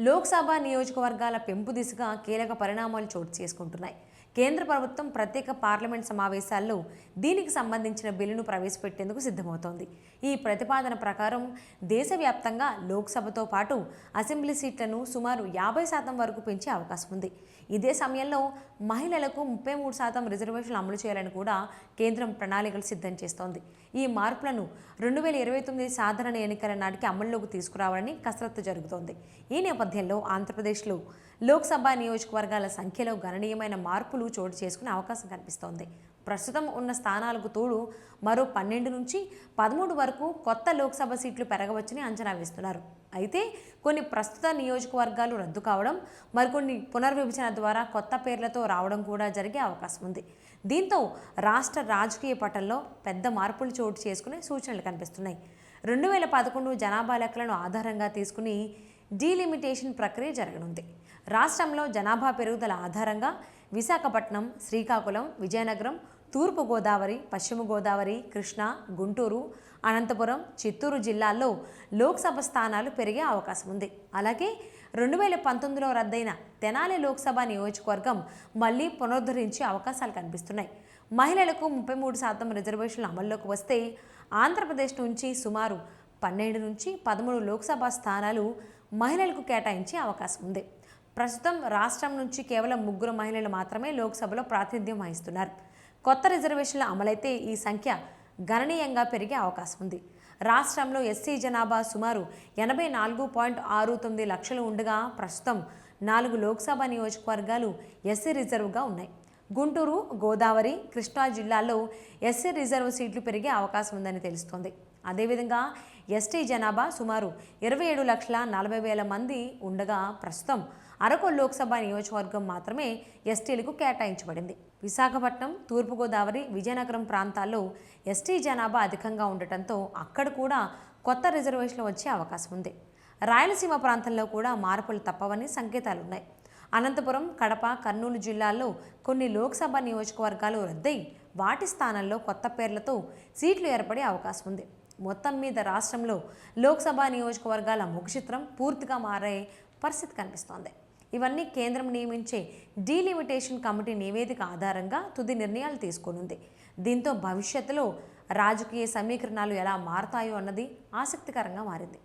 లోక్సభ నియోజకవర్గాల పెంపు దిశగా కీలక పరిణామాలు చోటు చేసుకుంటున్నాయి. కేంద్ర ప్రభుత్వం ప్రత్యేక పార్లమెంట్ సమావేశాల్లో దీనికి సంబంధించిన బిల్లును ప్రవేశపెట్టేందుకు సిద్ధమవుతోంది. ఈ ప్రతిపాదన ప్రకారం దేశవ్యాప్తంగా లోక్సభతో పాటు అసెంబ్లీ సీట్లను సుమారు 50% వరకు పెంచే అవకాశం ఉంది. ఇదే సమయంలో మహిళలకు 33% రిజర్వేషన్లు అమలు చేయాలని కూడా కేంద్రం ప్రణాళికలు సిద్ధం చేస్తోంది. ఈ మార్పులను 2029 సాధారణ ఎన్నికల నాటికి అమల్లోకి తీసుకురావాలని కసరత్తు జరుగుతోంది. ఈ నేపథ్యంలో ఆంధ్రప్రదేశ్లో లోక్సభ నియోజకవర్గాల సంఖ్యలో గణనీయమైన మార్పులు చోటు చేసుకునే అవకాశం కనిపిస్తోంది. ప్రస్తుతం ఉన్న స్థానాలకు తోడు మరో 12 నుంచి 13 వరకు కొత్త లోక్సభ సీట్లు పెరగవచ్చని అంచనా వేస్తున్నారు. అయితే కొన్ని ప్రస్తుత నియోజకవర్గాలు రద్దు కావడం, మరికొన్ని పునర్విభజన ద్వారా కొత్త పేర్లతో రావడం కూడా జరిగే అవకాశం ఉంది. దీంతో రాష్ట్ర రాజకీయ పటంలో పెద్ద మార్పులు చోటు చేసుకునే సూచనలు కనిపిస్తున్నాయి. 2011 జనాభా లెక్కలను ఆధారంగా తీసుకుని డీలిమిటేషన్ ప్రక్రియ జరగనుంది. రాష్ట్రంలో జనాభా పెరుగుదల ఆధారంగా విశాఖపట్నం, శ్రీకాకుళం, విజయనగరం, తూర్పు గోదావరి, పశ్చిమ గోదావరి, కృష్ణా, గుంటూరు, అనంతపురం, చిత్తూరు జిల్లాల్లో లోక్సభ స్థానాలు పెరిగే అవకాశం ఉంది. అలాగే 2019లో రద్దయిన తెనాలి లోక్సభ నియోజకవర్గం మళ్లీ పునరుద్ధరించే అవకాశాలు కనిపిస్తున్నాయి. మహిళలకు 33% రిజర్వేషన్లు అమల్లోకి వస్తే ఆంధ్రప్రదేశ్ నుంచి సుమారు 12 నుంచి 13 లోక్సభ స్థానాలు మహిళలకు కేటాయించే అవకాశం ఉంది. ప్రస్తుతం రాష్ట్రం నుంచి కేవలం 3 మహిళలు మాత్రమే లోక్సభలో ప్రాతినిధ్యం వహిస్తున్నారు. కొత్త రిజర్వేషన్ల అమలైతే ఈ సంఖ్య గణనీయంగా పెరిగే అవకాశం ఉంది. రాష్ట్రంలో ఎస్సీ జనాభా సుమారు 84.69 లక్షలు ఉండగా ప్రస్తుతం 4 లోక్సభ నియోజకవర్గాలు ఎస్సీ రిజర్వ్గా ఉన్నాయి. గుంటూరు, గోదావరి, కృష్ణా జిల్లాల్లో ఎస్సీ రిజర్వ్ సీట్లు పెరిగే అవకాశం ఉందని తెలుస్తోంది. అదేవిధంగా ఎస్టీ జనాభా సుమారు 27,40,000 మంది ఉండగా ప్రస్తుతం అరకు లోక్సభ నియోజకవర్గం మాత్రమే ఎస్టీలకు కేటాయించబడింది. విశాఖపట్నం, తూర్పుగోదావరి, విజయనగరం ప్రాంతాల్లో ఎస్టీ జనాభా అధికంగా ఉండటంతో అక్కడ కూడా కొత్త రిజర్వేషన్లు వచ్చే అవకాశం ఉంది. రాయలసీమ ప్రాంతంలో కూడా మార్పులు తప్పవని సంకేతాలున్నాయి. అనంతపురం, కడప, కర్నూలు జిల్లాల్లో కొన్ని లోక్సభ నియోజకవర్గాలు రద్దయి వాటి స్థానంలో కొత్త పేర్లతో సీట్లు ఏర్పడే అవకాశం ఉంది. మొత్తం మీద రాష్ట్రంలో లోక్సభ నియోజకవర్గాల ముఖచిత్రం పూర్తిగా మారే పరిస్థితి కనిపిస్తోంది. ఇవన్నీ కేంద్రం నియమించే డీలిమిటేషన్ కమిటీ నివేదిక ఆధారంగా తుది నిర్ణయాలు తీసుకోనుంది. దీంతో భవిష్యత్తులో రాజకీయ సమీకరణాలు ఎలా మారతాయో అన్నది ఆసక్తికరంగా మారింది.